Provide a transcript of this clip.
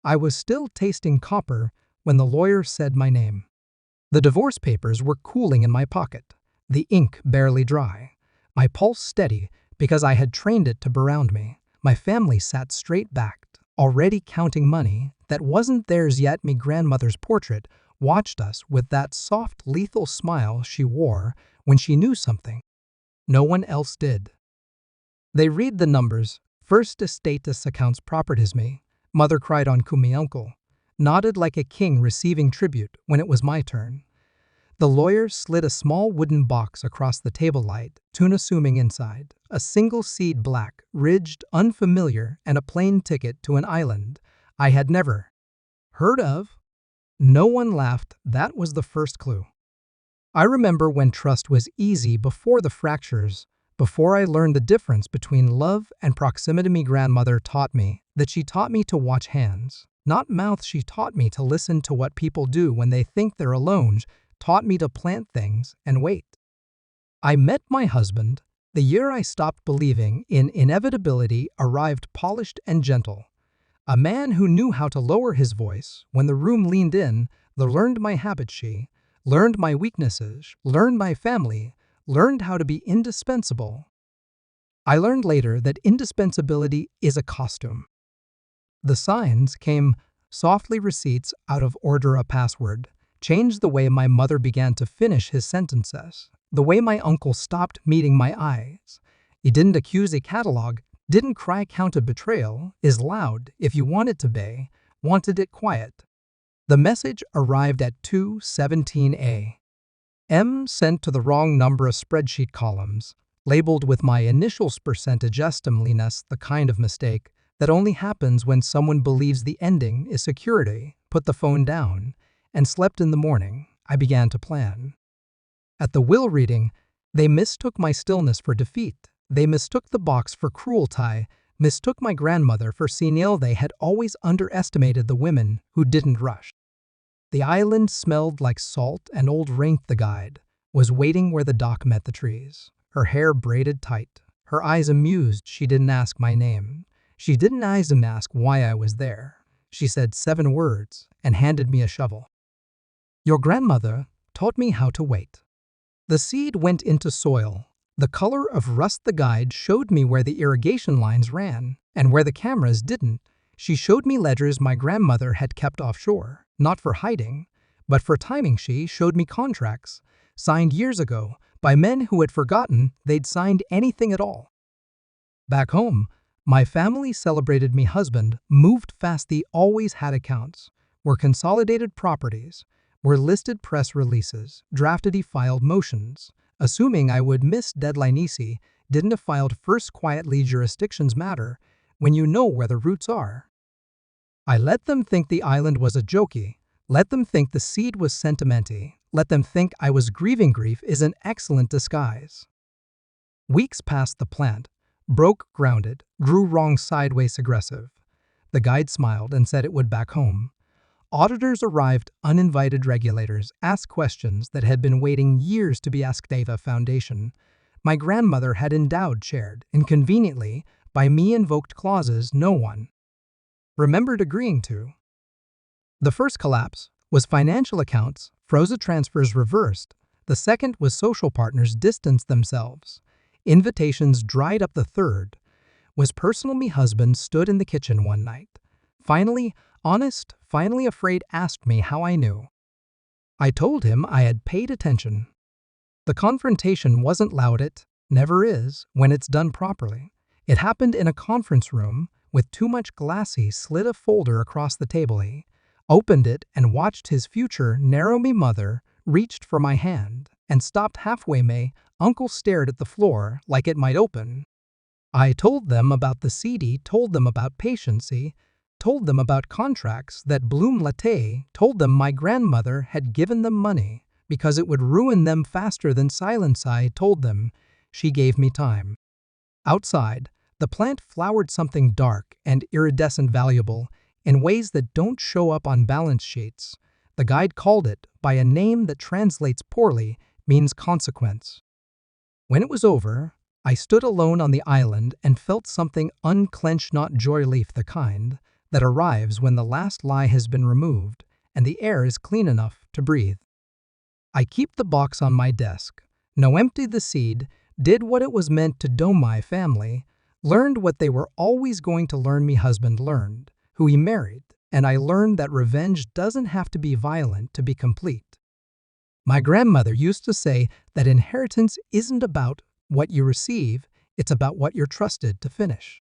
I was still tasting copper when the lawyer said my name. The divorce papers were cooling in my pocket, the ink barely dry, my pulse steady because I had trained it to surround me. My family sat straight-backed, already counting money that wasn't theirs yet. Me grandmother's portrait watched us with that soft, lethal smile she wore when she knew something no one else did. They read the numbers. First estatus accounts properties me. Mother cried on Kumi uncle, nodded like a king receiving tribute when it was my turn. The lawyer slid a small wooden box across the table light, unassuming inside, a single seed black, ridged, unfamiliar, and a plain ticket to an island I had never heard of. No one laughed. That was the first clue. I remember when trust was easy before the fractures, before I learned the difference between love and proximity. Me grandmother taught me that she taught me to watch hands, not mouths. She taught me to listen to what people do when they think they're alone, taught me to plant things and wait. I met my husband. The year I stopped believing in inevitability arrived polished and gentle. A man who knew how to lower his voice when the room leaned in, learned my habits. She learned my weaknesses, learned my family, learned how to be indispensable. I learned later that indispensability is a costume. The signs came softly, receipts out of order, a password, changed the way my mother began to finish his sentences, the way my uncle stopped meeting my eyes. He didn't accuse a catalog, didn't cry. Counted betrayal is loud if you want it to be, wanted it quiet. The message arrived at 2:17 a.m. sent to the wrong number of spreadsheet columns, labeled with my initials percentage estimaliness, the kind of mistake that only happens when someone believes the ending is security. Put the phone down and slept. In the morning, I began to plan. At the will reading, they mistook my stillness for defeat. They mistook the box for cruelty, mistook my grandmother for senile. They had always underestimated the women who didn't rush. The island smelled like salt and old Wraith, the guide, was waiting where the dock met the trees, her hair braided tight, her eyes amused. She didn't ask my name. She didn't even ask why I was there. She said 7 words and handed me a shovel. Your grandmother taught me how to wait. The seed went into soil. The color of rust. The guide showed me where the irrigation lines ran and where the cameras didn't. She showed me ledgers my grandmother had kept offshore, not for hiding, but for timing. She showed me contracts signed years ago by men who had forgotten they'd signed anything at all. Back home, my family celebrated me husband, moved fast. They always had accounts, were consolidated properties, were listed press releases, drafted filed motions, assuming I would miss deadline. Easy, didn't have filed first quietly. Jurisdictions matter when you know where the roots are. I let them think the island was a jokey, let them think the seed was sentimenty, let them think I was grieving. Grief is an excellent disguise. Weeks passed. The plant broke, grounded, grew wrong, sideways, aggressive. The guide smiled and said it would back home. Auditors arrived, uninvited. Regulators asked questions that had been waiting years to be asked. Ava Foundation, my grandmother had endowed, chaired, inconveniently, by me, invoked clauses no one remembered agreeing to. The first collapse was financial accounts, frozen, transfers reversed. The second was social partners distanced themselves. Invitations dried up. The third was personal. Me husband stood in the kitchen one night, finally honest, finally afraid, asked me how I knew. I told him I had paid attention. The confrontation wasn't loud. It never is when it's done properly. It happened in a conference room with too much glass. He slid a folder across the table. He opened it and watched his future narrow. Me mother reached for my hand and stopped halfway. My uncle stared at the floor like it might open. I told them about the CD, told them about patience, told them about contracts that bloom latte, told them my grandmother had given them money because it would ruin them faster than silence. I told them she gave me time. Outside, the plant flowered something dark and iridescent, valuable in ways that don't show up on balance sheets. The guide called it by a name that translates poorly, means consequence. When it was over, I stood alone on the island and felt something unclenched, not joy, relief, the kind that arrives when the last lie has been removed and the air is clean enough to breathe. I keep the box on my desk. No, empty the seed, did what it was meant to do my family, learned what they were always going to learn me husband learned, who he married, and I learned that revenge doesn't have to be violent to be complete. My grandmother used to say that inheritance isn't about what you receive, it's about what you're trusted to finish.